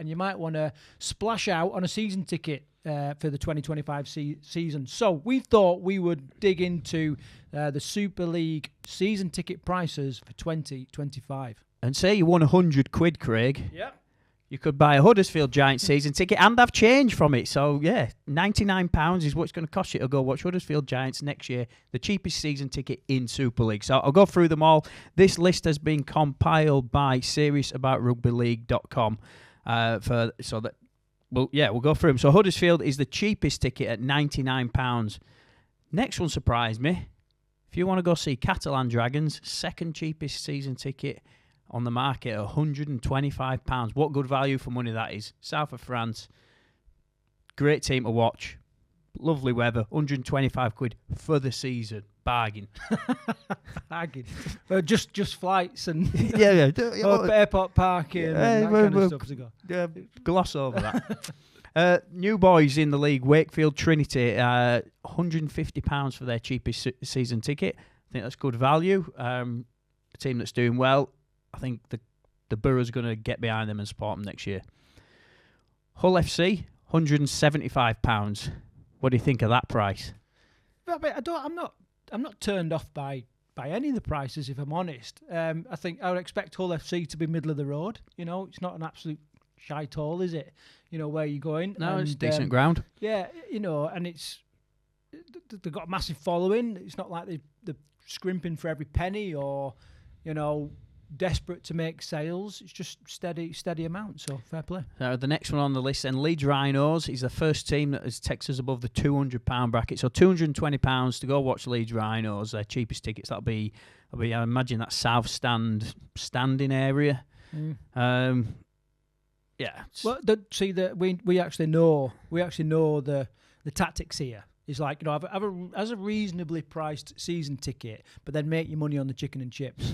and you might want to splash out on a season ticket for the 2025 season. So we thought we would dig into the Super League season ticket prices for 2025. And say you won £100, Craig. Yeah. You could buy a Huddersfield Giants season ticket and have change from it. So, yeah, £99 is what it's going to cost you to go watch Huddersfield Giants next year. The cheapest season ticket in Super League. So I'll go through them all. This list has been compiled by SeriousAboutRugbyLeague.com. We'll go through them. So Huddersfield is the cheapest ticket at £99. Next one surprised me. If you want to go see Catalan Dragons, second cheapest season ticket on the market at £125. What good value for money that is. South of France. Great team to watch. Lovely weather. £125 for the season. Bargain. Bargain. Just flights and airport parking and that kind of stuff to go. Gloss over that. New boys in the league, Wakefield Trinity, £150 for their cheapest season ticket. I think that's good value. A team that's doing well. I think the borough's going to get behind them and support them next year. Hull FC, £175. What do you think of that price? I'm not turned off by any of the prices, if I'm honest. I think I would expect Hull FC to be middle of the road. You know, it's not an absolute shite hole, is it? You know, where you're going. No, it's decent ground. Yeah, you know, and they've got a massive following. It's not like they're scrimping for every penny or, you know, desperate to make sales. It's just steady amount, so fair play. The next one on the list, and Leeds Rhinos is the first team that has takes us above the £200 bracket. So £220 to go watch Leeds Rhinos. Their cheapest tickets, that'll be I imagine that South Stand standing area. Yeah. Well, we actually know the tactics here. It's like, you know, have a reasonably priced season ticket, but then make your money on the chicken and chips.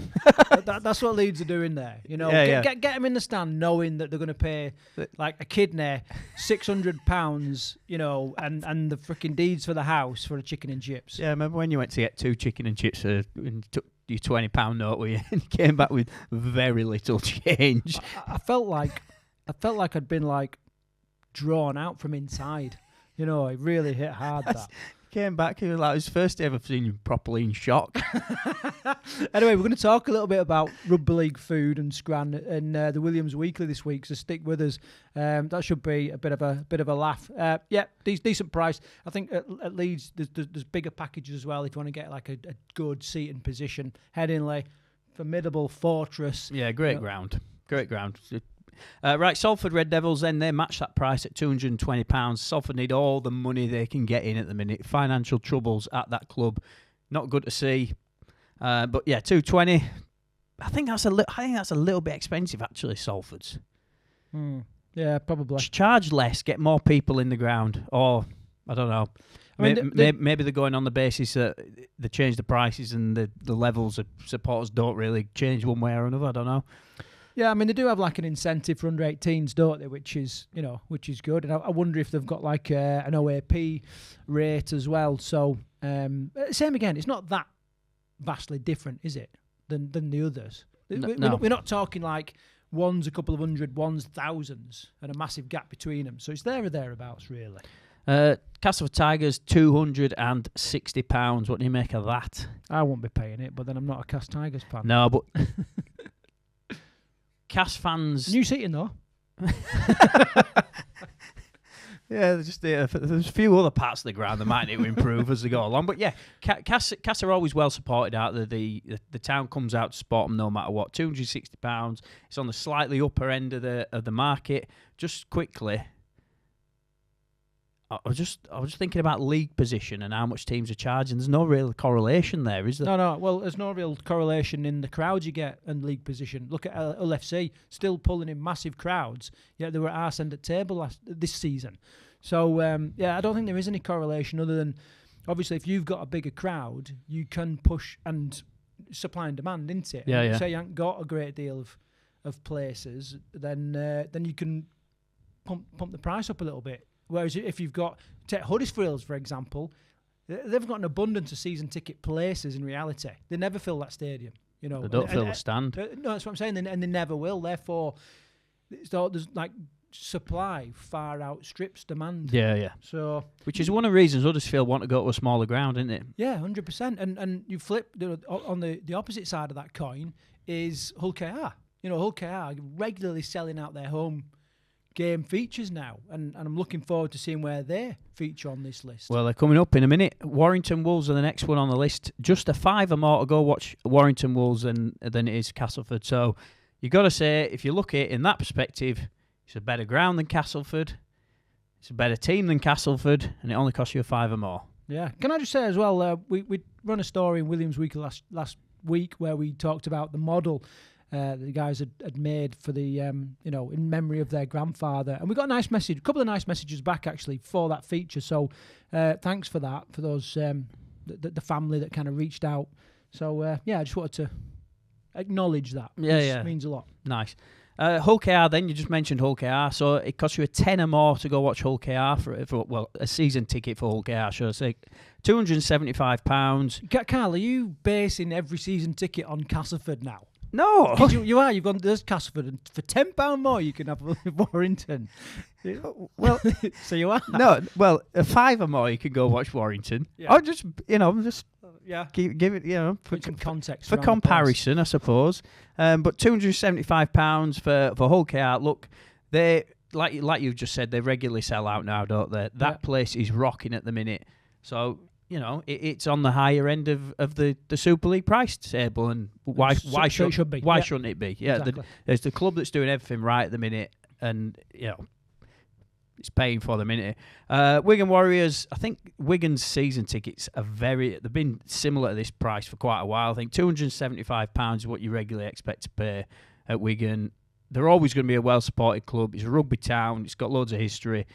That's what Leeds are doing there. You know, get them in the stand, knowing that they're going to pay like a kidney £600, you know, and the freaking deeds for the house for a chicken and chips. Yeah, I remember when you went to get 2 chicken and chips and took your £20 note with you, and you came back with very little change. I felt like I'd been like drawn out from inside. You know, it really hit hard, that. Came back, it was like his first day I've ever seen you properly in shock. Anyway, we're going to talk a little bit about Rugby League food and Scran and the Williams Weekly this week, so stick with us. That should be a bit of a laugh. Decent price. I think at Leeds there's bigger packages as well if you want to get like a good seating position. Headingley, formidable fortress. Yeah, great ground. Right, Salford Red Devils, then they match that price at £220. Salford need all the money they can get in at the minute. Financial troubles at that club, not good to see. But yeah, £220. I think that's a little bit expensive actually. Salford's. Yeah, probably. Charge less, get more people in the ground, or I don't know. I mean, maybe they're going on the basis that they change the prices and the levels of supporters don't really change one way or another. I don't know. Yeah, I mean, they do have like an incentive for under 18s, don't they? Which is good. And I wonder if they've got like an OAP rate as well. So same again. It's not that vastly different, is it, than the others? No. We're not talking like one's a couple of hundred, one's thousands, and a massive gap between them. So it's there or thereabouts, really. Castleford Tigers, £260. What do you make of that? I won't be paying it, but then I'm not a Cas Tigers fan. No, but Cas fans. New seating though. Yeah, there's a few other parts of the ground that might need to improve as they go along. But yeah, Cas are always well supported out there. The town comes out to support them no matter what. £260. It's on the slightly upper end of the market. Just quickly, I was just thinking about league position and how much teams are charging. There's no real correlation there, is there? No. Well, there's no real correlation in the crowds you get and league position. Look at Hull FC, still pulling in massive crowds, yet they were at arse end at table this season. So, I don't think there is any correlation other than, obviously, if you've got a bigger crowd, you can push and supply and demand, isn't it? Yeah. Say you haven't got a great deal of places, then you can pump the price up a little bit. Whereas if you've got, take Huddersfield, for example, they've got an abundance of season ticket places in reality. They never fill that stadium. You know, they don't fill the stand. No, that's what I'm saying. And they never will. Therefore, there's like supply far outstrips demand. Yeah. So, which is one of the reasons Huddersfield want to go to a smaller ground, isn't it? Yeah, 100%. And you flip on the opposite side of that coin is Hull KR. Hull KR regularly selling out their home game features now, and I'm looking forward to seeing where they feature on this list. Well, they're coming up in a minute. Warrington Wolves are the next one on the list. Just a fiver more to go watch Warrington Wolves than it is Castleford. So you got to say, if you look at it in that perspective, it's a better ground than Castleford. It's a better team than Castleford, and it only costs you a fiver more. Yeah. Can I just say as well, we run a story in Williams Weekly last week where we talked about the model the guys had made for the, in memory of their grandfather. And we got a couple of nice messages back, actually, for that feature. So thanks for that, for those, the family that kind of reached out. So, I just wanted to acknowledge that. Yeah. It means a lot. Nice. Hull KR, then you just mentioned Hull KR, so it costs you a tenner more to go watch Hull KR for a season ticket for Hull KR, should I say. £275. Carl, are you basing every season ticket on Castleford now? No. You are. You've gone, there's Castleford, and for £10 more you can have Warrington. Well, so you are. No, well, a fiver more you can go watch Warrington. Yeah. Or just give it, for some context. For comparison, I suppose. But £275 for Hull KR. Look, they like you've just said, they regularly sell out now, don't they? That place is rocking at the minute. So it's on the higher end of the Super League price table, and why should be? Why shouldn't it be? Yeah, exactly. There's the club that's doing everything right at the minute, and it's paying for them, isn't it? Wigan Warriors, I think Wigan's season tickets they've been similar to this price for quite a while. I think £275 is what you regularly expect to pay at Wigan. They're always going to be a well-supported club. It's a rugby town. It's got loads of history.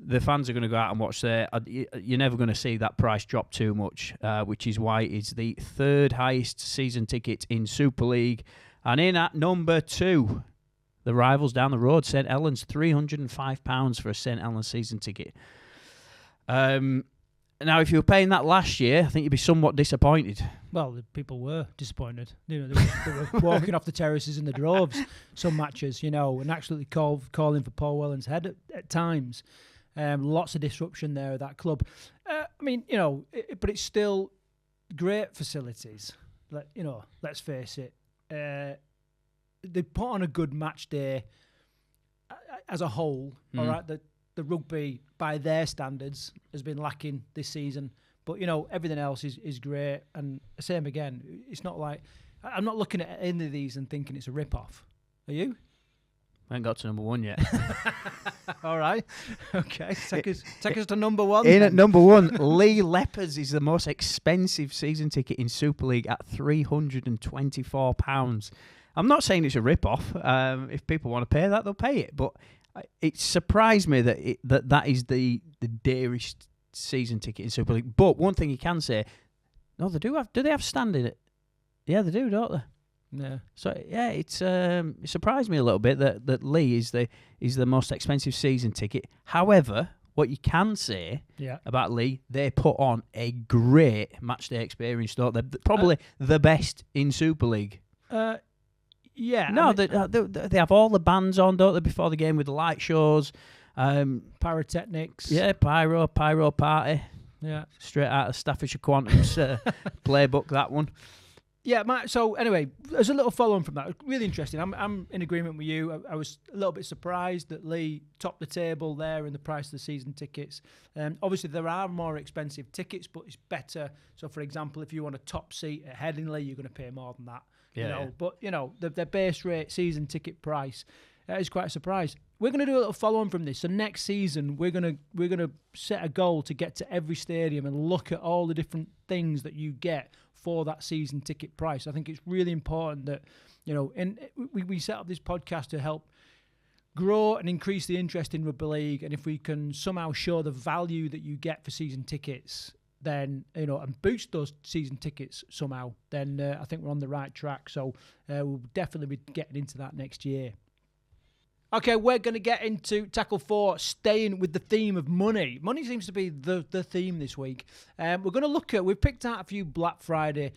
The fans are going to go out and watch there. You're never going to see that price drop too much, which is why it's the third highest season ticket in Super League. And in at number 2, the rivals down the road, St Helens, £305 for a St Helens season ticket. Now, if you were paying that last year, I think you'd be somewhat disappointed. Well, the people were disappointed. They were walking off the terraces in the droves, some matches, and absolutely calling for Paul Whelan's head at times. Lots of disruption there at that club. But it's still great facilities. Let's face it. They put on a good match day as a whole. All right, the rugby by their standards has been lacking this season, but everything else is great. And same again. It's not like I'm not looking at any of these and thinking it's a rip-off. Are you? I ain't got to number 1 yet. All right. Okay. Take us to number 1. In at number 1, Lee Lepers is the most expensive season ticket in Super League at £324. I'm not saying it's a rip-off. If people want to pay that, they'll pay it. But it surprised me that is the dearest season ticket in Super League. But one thing you can say, no, they do have. Do they have standing? Yeah, they do, don't they? Yeah. So it surprised me a little bit that Lee is the most expensive season ticket. However, what you can say about Lee, they put on a great match day experience. Don't they? Probably the best in Super League. Yeah. No, they have all the bands on, don't they, before the game with the light shows. Pyrotechnics. Yeah, pyro party. Yeah. Straight out of Staffordshire Quantum's playbook, that one. Yeah, so anyway, there's a little follow-on from that. Really interesting. I'm in agreement with you. I was a little bit surprised that Lee topped the table there in the price of the season tickets. Obviously, there are more expensive tickets, but it's better. So, for example, if you want a top seat at Headingley, you're going to pay more than that. But the base rate season ticket price is quite a surprise. We're going to do a little follow-on from this. So next season, we're going to set a goal to get to every stadium and look at all the different things that you get for that season ticket price. I think it's really important that, we set up this podcast to help grow and increase the interest in rugby league. And if we can somehow show the value that you get for season tickets, then, and boost those season tickets somehow, then I think we're on the right track. So we'll definitely be getting into that next year. Okay, we're going to get into Tackle 4, staying with the theme of money. Money seems to be the theme this week. We're going to we've picked out a few Black Friday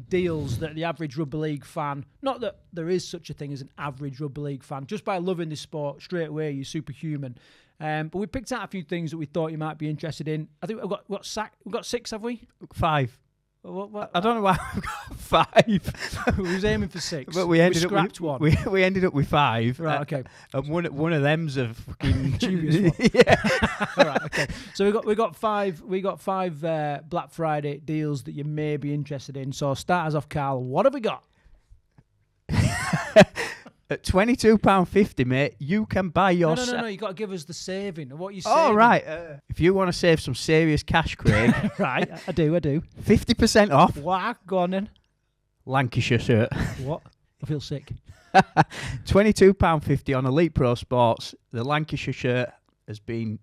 deals that the average rugby league fan, not that there is such a thing as an average rugby league fan, just by loving this sport straight away, you're superhuman. But we picked out a few things that we thought you might be interested in. I think we've got 6, have we? 5. What? I don't know why we've got 5. We was aiming for 6. But we ended scrapped up with, one. We ended up with 5. Right, okay. And one of them's a fucking dubious one. Yeah. All right, okay. So we got 5. We got 5 Black Friday deals that you may be interested in. So start us off, Carl. What have we got? At £22.50, mate, you can buy your... No. You got to give us the saving. What you saving? Oh, right. If you want to save some serious cash, Craig... Right, I do. 50% off. What? Go on then. Lancashire shirt. What? I feel sick. £22.50 on Elite Pro Sports. The Lancashire shirt has been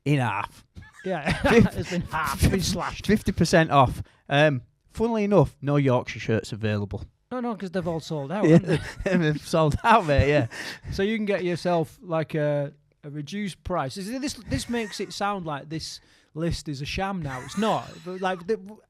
in half. Yeah, it's been half. It's been slashed. 50% off. Funnily enough, no Yorkshire shirts available. No, because they've all sold out, haven't they? They've sold out, mate, yeah. So you can get yourself like a reduced price. This makes it sound like this list is a sham now. It's not. But like,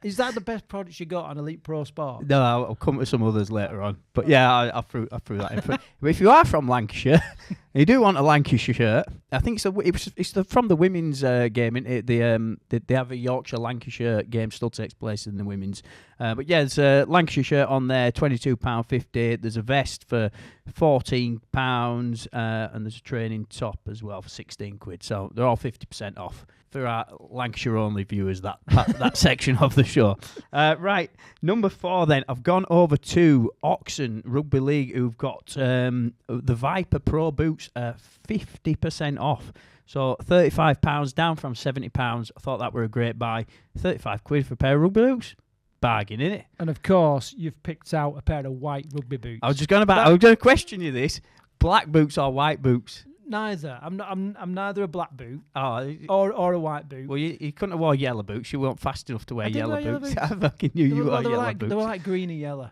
is that the best products you got on Elite Pro Sport? No, I'll come to some others later on. But yeah, I threw that in. But if you are from Lancashire, and you do want a Lancashire shirt, I think it's from the women's game. They have a Yorkshire Lancashire game still takes place in the women's. But yeah, there's a Lancashire shirt on there, £22.50. There's a vest for £14, and there's a training top as well for £16. So they're all 50% off for our Lancashire only viewers. That section of the show. Right, number 4. Then I've gone over to Oxon Rugby League, who've got the Viper Pro boots 50% off. So £35 down from £70. I thought that were a great buy. £35 for a pair of rugby boots. Bargain, innit? And of course, you've picked out a pair of white rugby boots. I was going to question you this: black boots or white boots? Neither. I'm neither a black boot or a white boot. Well, you couldn't have worn yellow boots. You weren't fast enough to wear yellow boots. I fucking knew you wore yellow boots. They were like greeny yellow.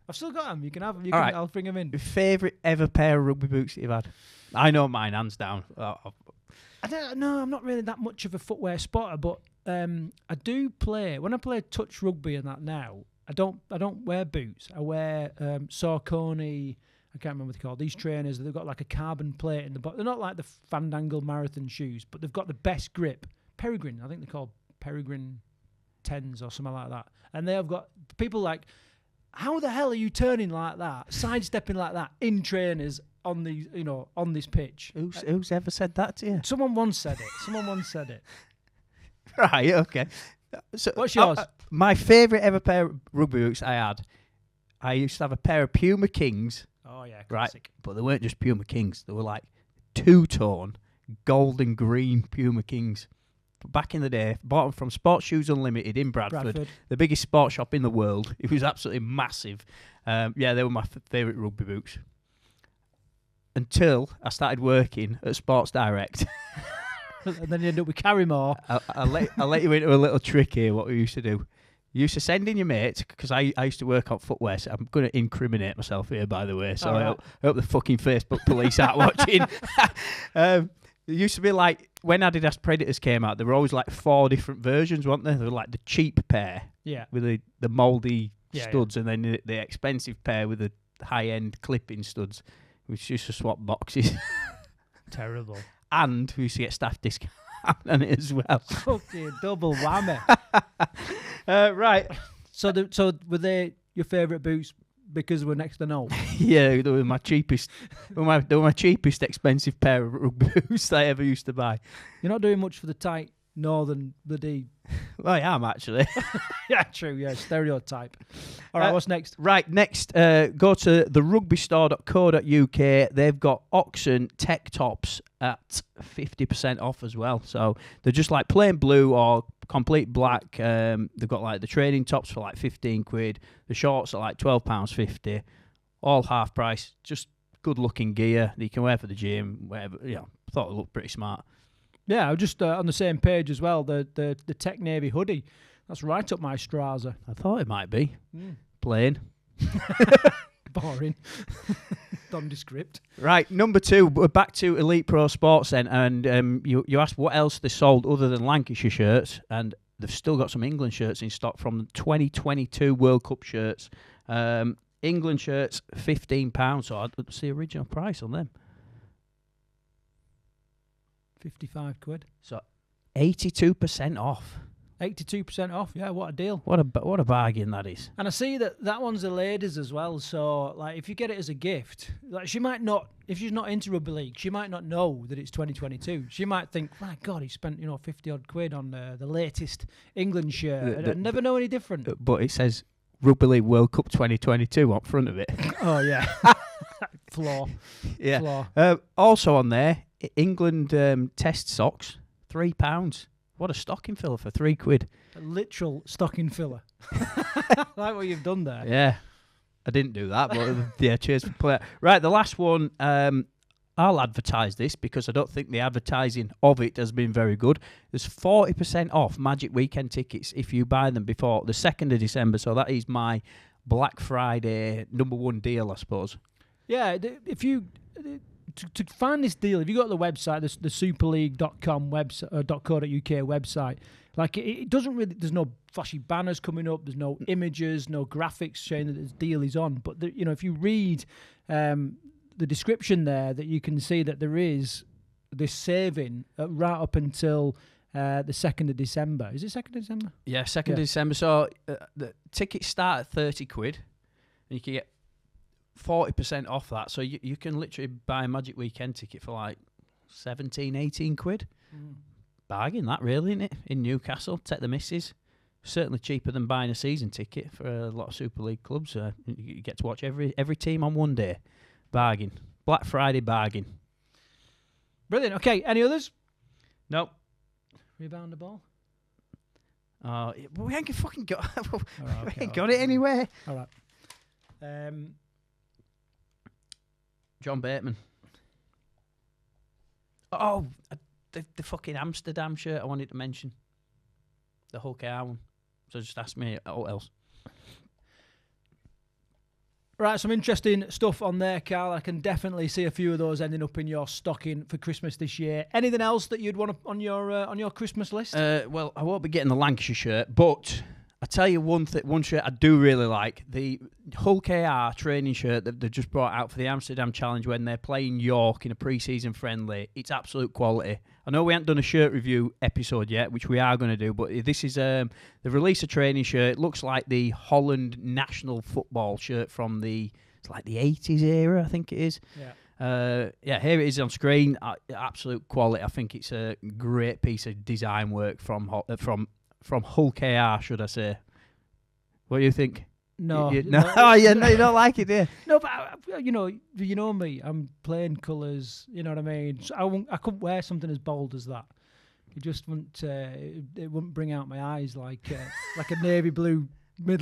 I've still got them. You can have them. Right. I'll bring them in. Favourite ever pair of rugby boots that you've had? I know mine, hands down. I don't know. I'm not really that much of a footwear spotter, but I do play. When I play touch rugby and that now, I don't wear boots. I wear Saucony. I can't remember what they're called. These trainers, they've got like a carbon plate in the bottom. They're not like the Fandangle marathon shoes, but they've got the best grip. Peregrine, I think they're called Peregrine 10s or something like that. And they have got people like, how the hell are you turning like that, sidestepping like that in trainers on these, on this pitch? Who's ever said that to you? Someone once said it. Right, okay. So what's yours? My favourite ever pair of rugby boots I used to have a pair of Puma Kings. Oh yeah, Right, classic. but they weren't just Puma Kings. They were like two-tone, gold and green Puma Kings. Back in the day, bought them from Sports Shoes Unlimited in Bradford, the biggest sports shop in the world. It was absolutely massive. Yeah, they were my favourite rugby boots. Until I started working at Sports Direct. And then you end up with Carrymore. I'll let you into a little trick here, what we used to do. You used to send in your mates, because I used to work on footwear, so I'm going to incriminate myself here, by the way, so I hope the fucking Facebook police aren't watching. It used to be like, when Adidas Predators came out, there were always like 4 different versions, weren't there? There were like the cheap pair with the mouldy studs, and then the expensive pair with the high-end clipping studs, which used to swap boxes. Terrible. And we used to get staff discount on it as well. Fucking double whammy. Right. So were they your favourite boots because we're next to no? Yeah, they were my cheapest. They were my cheapest expensive pair of rugby boots I ever used to buy. You're not doing much for the tight northern bloody. Well, I am actually. Yeah, true. Yeah, stereotype. All right, what's next? Right, next, go to therugbystore.co.uk. They've got Oxon tech tops at 50% off as well. So they're just like plain blue or complete black. They've got like the training tops for like £15. The shorts are like £12.50. All half price. Just good looking gear that you can wear for the gym. Whatever. Yeah, thought it looked pretty smart. Yeah, I was just on the same page as well. The Tech Navy hoodie. That's right up my Strasser. I thought it might be. Plain. Boring. Nondescript. Right, number 2. We're back to Elite Pro Sports then. And you asked what else they sold other than Lancashire shirts. And they've still got some England shirts in stock from the 2022 World Cup shirts. England shirts, £15. So what's the original price on them? 55 quid. So 82% off. 82% off. Yeah, what a deal. What a bargain that is. And I see that one's a ladies as well. So, like, if you get it as a gift, like, she might not, if she's not into rugby league, she might not know that it's 2022. She might think, my God, he spent 50 odd quid on the latest England shirt. I'd never know any different. But it says Rugby League World Cup 2022 up front of it. Oh yeah, flaw. Yeah. Flaw. Also on there, England test socks, £3. What a stocking filler for £3. A literal stocking filler. Like what you've done there. Yeah. I didn't do that, but yeah, cheers for playing. Right, the last one, I'll advertise this because I don't think the advertising of it has been very good. There's 40% off Magic Weekend tickets if you buy them before the 2nd of December. So that is my Black Friday #1 deal, I suppose. Yeah, if you... To find this deal, if you go to the website, the superleague.com website, .co.uk website, like it doesn't really, there's no flashy banners coming up, there's no images, no graphics showing that this deal is on. But if you read the description there, that you can see that there is this saving right up until the 2nd of December. Is it 2nd of December? Yeah, 2nd of December. So the tickets start at £30, and you can get 40% off that, so you can literally buy a Magic Weekend ticket for like 17, 18 quid. Bargain that, really, isn't it? In Newcastle, take the missus. Certainly cheaper than buying a season ticket for a lot of Super League clubs. You get to watch every team on one day. Bargain. Black Friday bargain. Brilliant. Okay, any others? Nope. Rebound the ball. We ain't fucking got. We ain't got okay. it anywhere. All right. John Bateman. Oh, the fucking Amsterdam shirt I wanted to mention. The Hull KR one. So just ask me what else. Right, some interesting stuff on there, Carl. I can definitely see a few of those ending up in your stocking for Christmas this year. Anything else that you'd want on your Christmas list? Well, I won't be getting the Lancashire shirt, but I tell you one shirt I do really like, the Hull KR training shirt that they've just brought out for the Amsterdam Challenge when they're playing York in a pre-season friendly. It's absolute quality. I know we haven't done a shirt review episode yet, which we are going to do, but this is they've released a training shirt. It looks like the Holland national football shirt from the 80s era, I think it is. Yeah. Here it is on screen. Absolute quality. I think it's a great piece of design work from Hull KR, should I say? What do you think? No. No. Oh, yeah, no, you don't like it, do you? No, but you know me. I'm playing colours. You know what I mean. So I couldn't wear something as bold as that. It just wouldn't. It wouldn't bring out my eyes like a navy blue